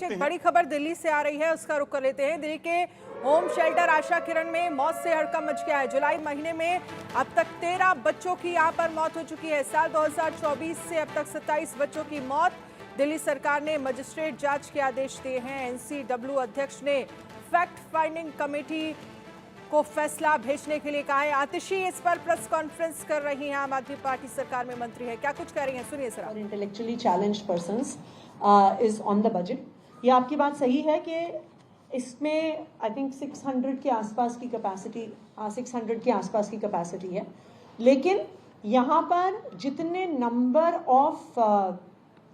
एक बड़ी खबर दिल्ली से आ रही है, उसका रुख कर लेते हैं। दिल्ली के होम शेल्टर आशा किरण में मौत से हड़कंप मच गया है। जुलाई महीने में अब तक 13 बच्चों की यहां पर मौत हो चुकी है। साल 2024 से अब तक 27 बच्चों की मौत। दिल्ली सरकार ने मजिस्ट्रेट जांच के आदेश दिए हैं। एनसीडब्ल्यू अध्यक्ष ने फैक्ट फाइंडिंग कमेटी को फैसला भेजने के लिए कहा है। आतिशी इस पर प्रेस कॉन्फ्रेंस कर रही हैं। आम आदमी पार्टी सरकार में मंत्री है, क्या कुछ कह रही हैं, सुनिए sir. Intellectually challenged persons is on the budget. ये आपकी बात सही है कि इसमें आई थिंक 600 के आसपास की कैपेसिटी 600 के आसपास की कैपेसिटी है, लेकिन यहाँ पर जितने नंबर ऑफ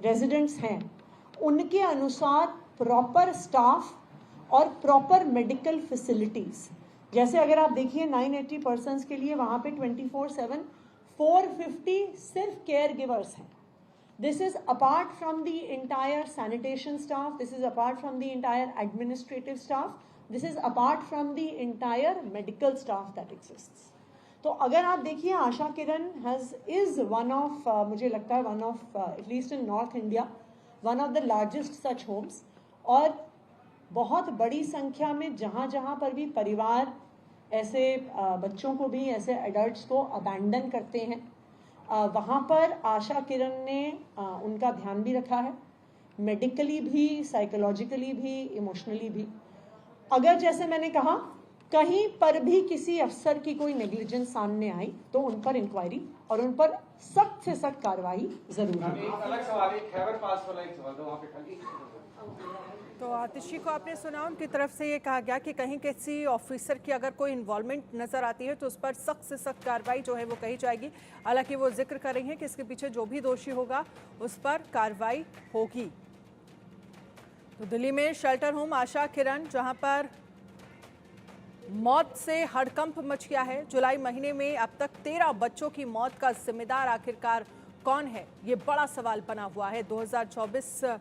रेजिडेंट्स हैं उनके अनुसार प्रॉपर स्टाफ और प्रॉपर मेडिकल फैसिलिटीज, जैसे अगर आप देखिए 980 पर्सन्स के लिए वहाँ पे 24/7 450 सिर्फ केयर गिवर्स हैं। This is apart from the entire sanitation staff, this is apart from the entire administrative staff, this is apart from the entire medical staff that exists. तो अगर आप देखिए Asha Kiran is one of मुझे लगता है one of at least in North India one of the largest such homes, और बहुत बड़ी संख्या में जहाँ जहाँ पर भी परिवार ऐसे बच्चों को भी ऐसे एडल्ट्स को अबैंडन करते हैं, वहाँ पर आशा किरण ने उनका ध्यान भी रखा है, मेडिकली भी, साइकोलॉजिकली भी, इमोशनली भी। अगर जैसे मैंने कहा कहीं पर भी किसी अफसर की कोई नेग्लिजेंस सामने आई तो उन पर इंक्वायरी और उन पर सख्त से सख्त कार्रवाई जरूर होगी। तो आतिशी को आपने सुना, उनकी तरफ से ये कहा गया कि कहीं किसी ऑफिसर की अगर कोई इन्वॉल्वमेंट नजर आती है तो उस पर सख्त से सख्त कार्रवाई जो है वो कही जाएगी। हालांकि वो जिक्र कर रही हैं कि इसके पीछे जो भी दोषी होगा उस पर कार्रवाई होगी। तो दिल्ली में शेल्टर होम आशा किरण, जहां पर मौत से हड़कंप मच गया है। जुलाई महीने में अब तक 13 बच्चों की मौत का जिम्मेदार आखिरकार कौन है, ये बड़ा सवाल बना हुआ है। 2024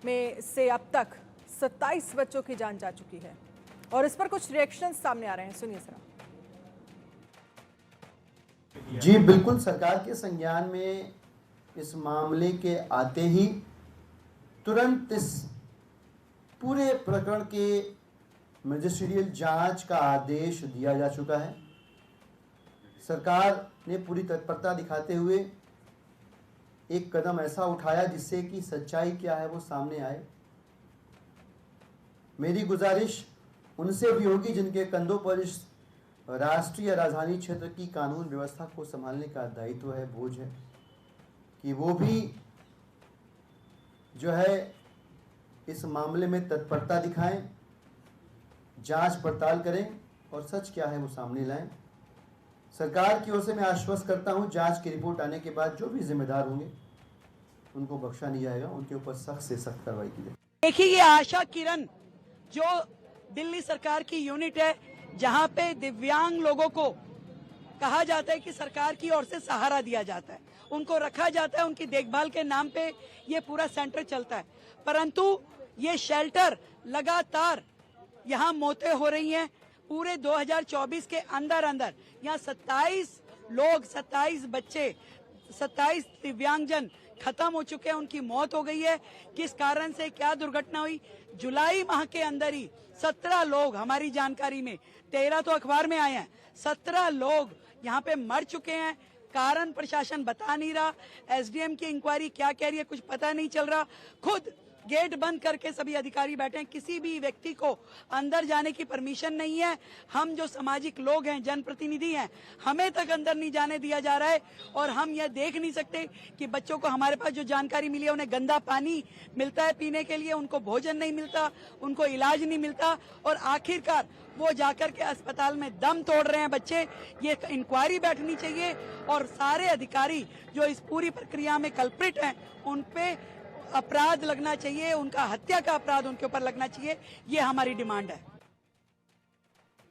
में से अब तक 27 बच्चों की जान जा चुकी है और इस पर कुछ रिएक्शन सामने आ रहे हैं, सुनिए सर। जी बिल्कुल, सरकार के संज्ञान में इस मामले के आते ही तुरंत इस पूरे प्रकरण के मजिस्ट्रियल जांच का आदेश दिया जा चुका है। सरकार ने पूरी तत्परता दिखाते हुए एक कदम ऐसा उठाया जिससे कि सच्चाई क्या है वो सामने आए। मेरी गुजारिश उनसे भी होगी जिनके कंधों पर इस राष्ट्रीय राजधानी क्षेत्र की कानून व्यवस्था को संभालने का दायित्व है, बोझ है, कि वो भी जो है इस मामले में तत्परता दिखाएं, जांच पड़ताल करें और सच क्या है वो सामने लाएं। सरकार की ओर से मैं आश्वस्त करता हूं, जांच की रिपोर्ट आने के बाद जो भी जिम्मेदार होंगे उनको बख्शा नहीं जाएगा, उनके ऊपर सख्त से सख्त कार्रवाई की जाएगी। देखिए, ये आशा किरण जो दिल्ली सरकार की यूनिट है, जहां पे दिव्यांग लोगों को कहा जाता है कि सरकार की ओर से सहारा दिया जाता है, उनको रखा जाता है, उनकी देखभाल के नाम पे ये पूरा सेंटर चलता है। परंतु ये शेल्टर लगातार यहाँ मौतें हो रही हैं। पूरे 2024 के अंदर यहाँ 27 लोग, 27 बच्चे, 27 दिव्यांगजन खत्म हो चुके हैं, उनकी मौत हो गई है। किस कारण से, क्या दुर्घटना हुई? जुलाई माह के अंदर ही 17 लोग, हमारी जानकारी में 13 तो अखबार में आए हैं, 17 लोग यहाँ पे मर चुके हैं। कारण प्रशासन बता नहीं रहा, एसडीएम की इंक्वायरी क्या कह रही है कुछ पता नहीं चल रहा। खुद गेट बंद करके सभी अधिकारी बैठे हैं, किसी भी व्यक्ति को अंदर जाने की परमिशन नहीं है। हम जो सामाजिक लोग हैं, जनप्रतिनिधि हैं, हमें तक अंदर नहीं जाने दिया जा रहा है और हम यह देख नहीं सकते कि बच्चों को, हमारे पास जो जानकारी मिली है, उन्हें गंदा पानी मिलता है पीने के लिए, उनको भोजन नहीं मिलता, उनको इलाज नहीं मिलता और आखिरकार वो जाकर के अस्पताल में दम तोड़ रहे हैं बच्चे। ये इंक्वायरी बैठनी चाहिए और सारे अधिकारी जो इस पूरी प्रक्रिया में कल्प्रिट हैं उन पे अपराध लगना चाहिए, उनका हत्या का अपराध उनके ऊपर लगना चाहिए। ये हमारी डिमांड है।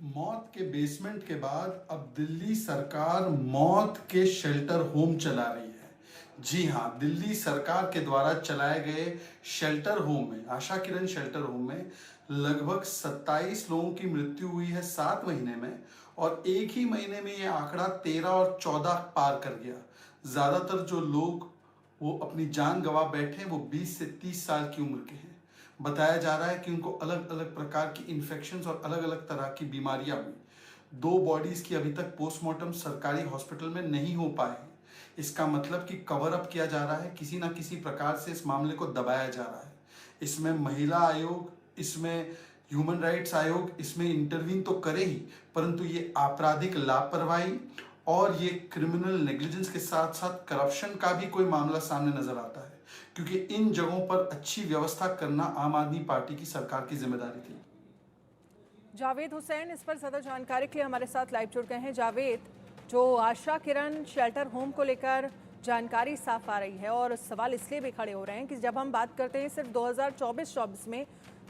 मौत के बेसमेंट के बाद अब दिल्ली सरकार मौत के शेल्टर होम चला रही है। जी हाँ, दिल्ली सरकार के द्वारा चलाए गए शेल्टर होम में, आशा किरण शेल्टर होम में लगभग 27 लोगों की मृत्यु हुई है 7 महीने में, और एक ही महीने में ये आंकड़ा 13 और 14 पार कर गया। ज्यादातर जो लोग वो अपनी जान गंवा बैठे वो 20 से 30 साल की उम्र के हैं। बताया जा रहा है कि उनको अलग अलग प्रकार की इन्फेक्शंस और अलग अलग तरह की बीमारियां हुई। 2 बॉडीज की अभी तक पोस्टमार्टम सरकारी हॉस्पिटल में नहीं हो पाए हैं। इसका मतलब कि कवर अप किया जा रहा है, किसी ना किसी प्रकार से इस मामले को दबाया जा रहा है। इसमें महिला आयोग, इसमें ह्यूमन राइट्स आयोग इसमें इंटरवीन तो करे ही, परंतु ये आपराधिक लापरवाही और ये क्रिमिनल नेग्लिजेंस के साथ साथ करप्शन का भी कोई मामला सामने नजर आता है, क्योंकि इन जगहों पर अच्छी व्यवस्था करना आम आदमी पार्टी की सरकार की जिम्मेदारी थी। जावेद हुसैन इस पर ज्यादा जानकारी के लिए हमारे साथ लाइव जुड़ गए हैं। जावेद, जो आशा किरण शेल्टर होम को लेकर जानकारी साफ आ रही है और सवाल इसलिए भी खड़े हो रहे हैं कि जब हम बात करते हैं सिर्फ 2024-24 में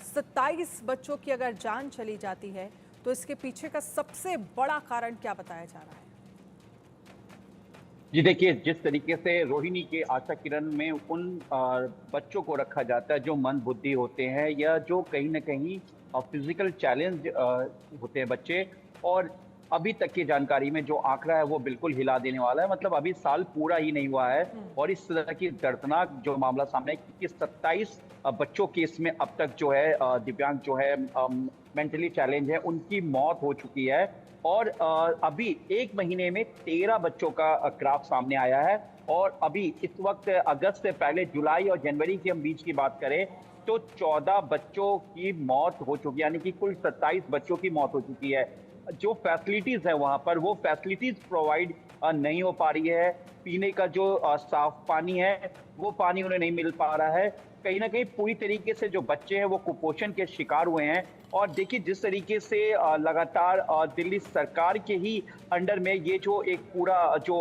27 बच्चों की अगर जान चली जाती है तो इसके पीछे का सबसे बड़ा कारण क्या बताया जा रहा है? जी देखिए, जिस तरीके से रोहिणी के आशा किरण में उन बच्चों को रखा जाता है जो मंद बुद्धि होते हैं या जो कहीं ना कहीं फिजिकल चैलेंज होते हैं बच्चे, और अभी तक की जानकारी में जो आंकड़ा है वो बिल्कुल हिला देने वाला है। मतलब अभी साल पूरा ही नहीं हुआ है और इस तरह की दर्दनाक जो मामला सामने है कि 27 बच्चों की इसमें अब तक जो है दिव्यांग जो है मेंटली चैलेंज है उनकी मौत हो चुकी है। और अभी 1 महीने में 13 बच्चों का ग्राफ सामने आया है। और अभी इस वक्त अगस्त से पहले जुलाई और जनवरी के हम बीच की बात करें तो 14 बच्चों की मौत हो चुकी है, यानी कि कुल 27 बच्चों की मौत हो चुकी है। जो फैसिलिटीज है वहां पर वो फैसिलिटीज प्रोवाइड नहीं हो पा रही है। पीने का जो साफ पानी है वो पानी उन्हें नहीं मिल पा रहा है। कहीं ना कहीं पूरी तरीके से जो बच्चे हैं वो कुपोषण के शिकार हुए हैं। और देखिए, जिस तरीके से लगातार दिल्ली सरकार के ही अंडर में ये जो एक पूरा जो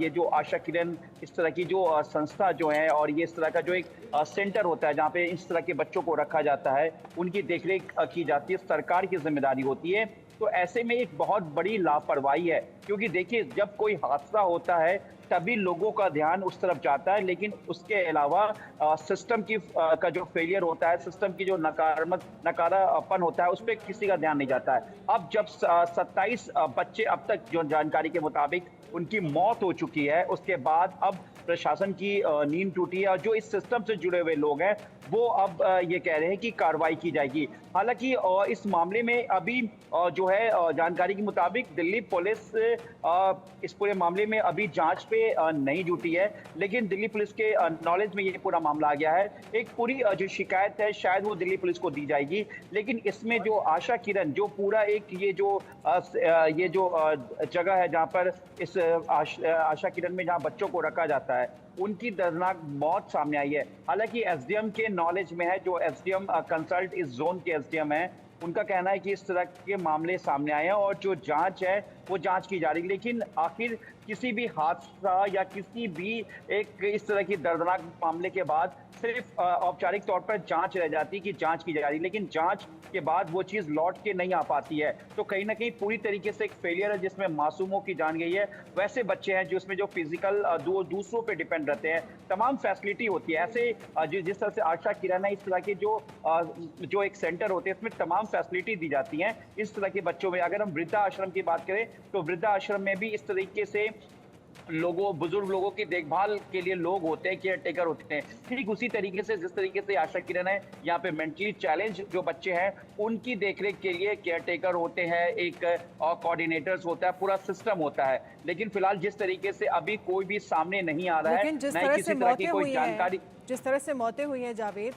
ये जो आशा किरण इस तरह की जो संस्था जो है और ये इस तरह का जो एक सेंटर होता है जहाँ पे इस तरह के बच्चों को रखा जाता है, उनकी देखरेख की जाती है, सरकार की जिम्मेदारी होती है। तो ऐसे में एक बहुत बड़ी लापरवाही है, क्योंकि देखिए जब कोई हादसा होता है तभी लोगों का ध्यान उस तरफ जाता है, लेकिन उसके अलावा सिस्टम की का जो फेलियर होता है, सिस्टम की जो नकारापन होता है, उस पर किसी का ध्यान नहीं जाता है। अब जब 27 बच्चे अब तक जो जानकारी के मुताबिक उनकी मौत हो चुकी है, उसके बाद अब प्रशासन की नींद टूटी है और जो इस सिस्टम से जुड़े हुए लोग हैं वो अब ये कह रहे हैं कि कार्रवाई की जाएगी। हालांकि इस मामले में अभी जो है जानकारी के मुताबिक दिल्ली पुलिस इस पूरे मामले में अभी जांच पे नहीं जुटी है, लेकिन दिल्ली पुलिस के नॉलेज में ये पूरा मामला आ गया है। एक पूरी जो शिकायत है शायद वो दिल्ली पुलिस को दी जाएगी, लेकिन इसमें जो आशा किरण जो पूरा एक ये जो जगह है जहाँ पर इस आशा किरण में जहाँ बच्चों को रखा जाता है उनकी दर्दनाक मौत सामने आई है। हालांकि एसडीएम के नॉलेज में है, जो एसडीएम कंसल्ट इस जोन के एसडीएम है, उनका कहना है कि इस तरह के मामले सामने आए हैं और जो जांच है वो जांच की जा रही है। लेकिन आखिर किसी भी हादसा या किसी भी एक इस तरह की दर्दनाक मामले के बाद सिर्फ औपचारिक तौर पर जांच रह जाती है कि जांच की जा रही है, लेकिन जांच के बाद वो चीज़ लौट के नहीं आ पाती है। तो कहीं ना कहीं पूरी तरीके से एक फेलियर है जिसमें मासूमों की जान गई है। वैसे बच्चे हैं जिसमें जो फिजिकल दूसरों पे डिपेंड रहते हैं, तमाम फैसिलिटी होती है। ऐसे जिस तरह से आशा किरण है, इस तरह के जो एक सेंटर होते हैं इसमें तमाम फैसिलिटी दी जाती हैं इस तरह के बच्चों में। अगर हम वृद्धा आश्रम की बात करें तो वृद्धा आश्रम में भी इस तरीके से बुजुर्ग लोगों की देखभाल के लिए लोग होते हैं, केयर टेकर होते हैं। ठीक उसी तरीके से जिस तरीके से आशा किरण है, यहाँ पे मेंटली चैलेंज जो बच्चे हैं उनकी देखरेख के लिए केयर टेकर होते हैं, एक कोऑर्डिनेटर्स होता है, पूरा सिस्टम होता है। लेकिन फिलहाल जिस तरीके से अभी कोई भी सामने नहीं आ रहा है, लेकिन जिस न तरह किसी से तरह की मौतें कोई हुई जानकारी, हैं, जिस तरह से मौतें हुई हैं जावेद,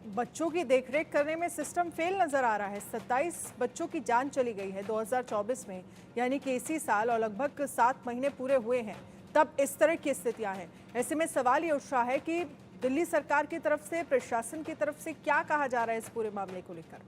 बच्चों की देखरेख करने में सिस्टम फेल नजर आ रहा है। 27 बच्चों की जान चली गई है 2024 में, यानी कि इसी साल, और लगभग 7 महीने पूरे हुए हैं तब इस तरह की स्थितियां हैं। ऐसे में सवाल ये उठ रहा है कि दिल्ली सरकार की तरफ से, प्रशासन की तरफ से क्या कहा जा रहा है इस पूरे मामले को लेकर?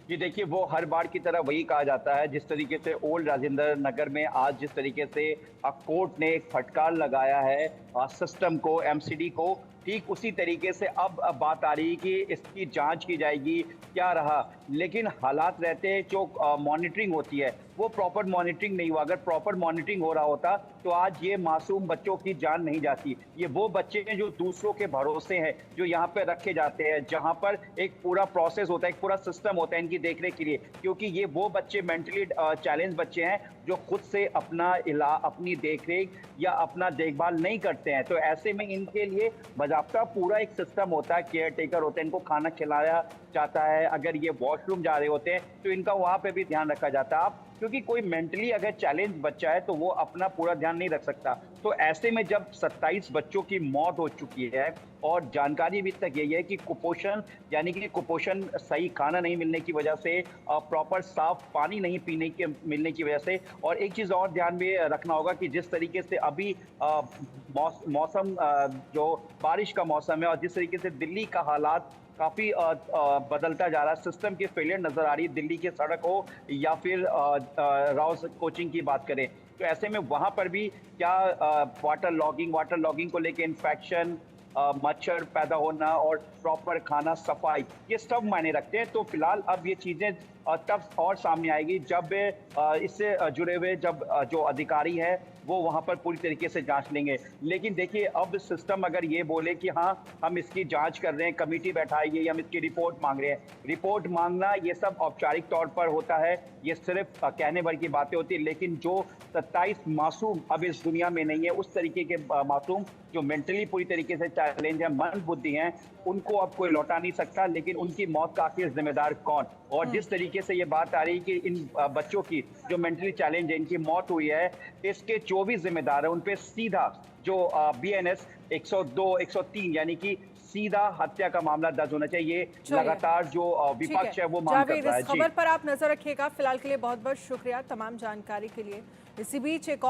जी देखिए, वो हर बार की तरह वही कहा जाता है। जिस तरीके से ओल्ड राजेंद्र नगर में आज जिस तरीके से कोर्ट ने एक फटकार लगाया है सिस्टम को, एमसीडी को, ठीक उसी तरीके से अब बात आ रही है कि इसकी जांच की जाएगी, क्या रहा। लेकिन हालात रहते जो मॉनिटरिंग होती है वो प्रॉपर मॉनिटरिंग नहीं हुआ। अगर प्रॉपर मॉनिटरिंग हो रहा होता तो आज ये मासूम बच्चों की जान नहीं जाती। ये वो बच्चे हैं जो दूसरों के भरोसे हैं, जो यहाँ पे रखे जाते हैं, जहाँ पर एक पूरा प्रोसेस होता है, एक पूरा सिस्टम होता है इनकी देखरेख के लिए, क्योंकि ये वो बच्चे मेंटली चैलेंज बच्चे हैं जो खुद से अपनी देखरेख या अपना देखभाल नहीं करते हैं। तो ऐसे में इनके लिए बाकायदा पूरा एक सिस्टम होता है, केयर टेकर होते हैं, इनको खाना खिलाया जाता है। अगर ये वॉशरूम जा रहे होते हैं तो इनका वहाँ पे भी ध्यान रखा जाता है। आप क्योंकि कोई मेंटली अगर चैलेंज बच्चा है तो वो अपना पूरा ध्यान नहीं रख सकता। तो ऐसे में जब 27 बच्चों की मौत हो चुकी है और जानकारी अभी तक यही है कि कुपोषण यानी कि कुपोषण सही खाना नहीं मिलने की वजह से, प्रॉपर साफ पानी नहीं मिलने की वजह से, और एक चीज़ और ध्यान में रखना होगा कि जिस तरीके से अभी मौसम जो बारिश का मौसम है और जिस तरीके से दिल्ली का हालात काफ़ी बदलता जा रहा है, सिस्टम की फेलियर नज़र आ रही है, दिल्ली की सड़क हो या फिर राउस कोचिंग की बात करें, तो ऐसे में वहाँ पर भी क्या वाटर लॉगिंग को लेके इन्फेक्शन, मच्छर पैदा होना और प्रॉपर खाना, सफाई, ये सब मायने रखते हैं। तो फिलहाल अब ये चीज़ें तब और सामने आएगी जब इससे जुड़े हुए जो अधिकारी है वो वहाँ पर पूरी तरीके से जांच लेंगे। लेकिन देखिए, अब सिस्टम अगर ये बोले कि हाँ हम इसकी जांच कर रहे हैं, कमेटी बैठाइए या हम इसकी रिपोर्ट मांग रहे हैं, रिपोर्ट मांगना ये सब औपचारिक तौर पर होता है, ये सिर्फ कहने भर की बातें होती है। लेकिन जो 27 मासूम अब इस दुनिया में नहीं है, उस तरीके के मासूम जो मेंटली पूरी तरीके से चैलेंज है, मंद बुद्धि हैं, उनको अब कोई लौटा नहीं सकता। लेकिन उनकी मौत का आखिर जिम्मेदार कौन? और जिस तरीके से ये बात आ रही कि इन बच्चों की जो मेंटली चैलेंज है, इनकी मौत हुई है, इसके 24 जिम्मेदार है, उन पे सीधा जो BNS 102, 103 यानी कि सीधा हत्या का मामला दर्ज होना चाहिए। लगातार जो विपक्ष है वो मांग कर रहा है। इस खबर पर आप नजर रखिएगा। फिलहाल के लिए बहुत बहुत शुक्रिया तमाम जानकारी के लिए। इसी बीच एक